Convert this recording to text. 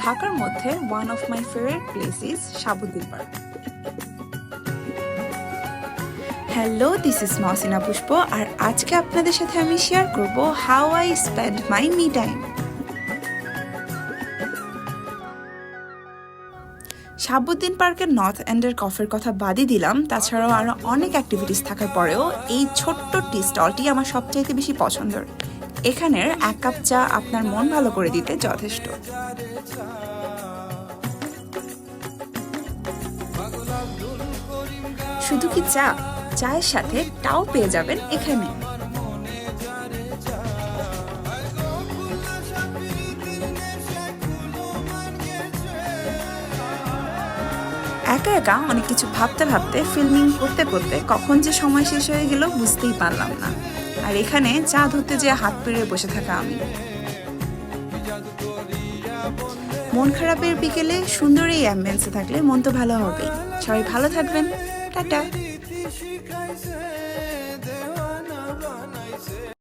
ঢাকার মধ্যে one of my favourite place is Shahabuddin park. Hello, this is Mohsina Pushpa, আর আজকে আপনাদের সাথে আমি শেয়ার করব how I spend my me time. Shahabuddin পার্কের নর্থ এন্ডের কফের কথা বাদই দিলাম, তাছাড়াও আরও অনেক অ্যাক্টিভিটিস থাকার পরেও এই ছোট্ট টি স্টলটি আমার সবচাইতে বেশি পছন্দের। এখানের এক কাপ চা আপনার মন ভালো করে দিতে যথেষ্ট। শুধু কি চা, চায়ের সাথে টাও পেয়ে যাবেন এখানে। একা একা অনেক কিছু ভাবতে ভাবতে ফিল্মিং করতে করতে কখন যে সময় শেষ হয়ে গেল বুঝতেই পারলাম না। আর এখানে চা ধরতে যেয়ে হাত পেরে বসে থাকা আমি। মন খারাপের বিকেলে সুন্দর এই অ্যাম্বিয়েন্সে থাকলে মন তো ভালো হবেই। সবাই ভালো থাকবেন, টাটা।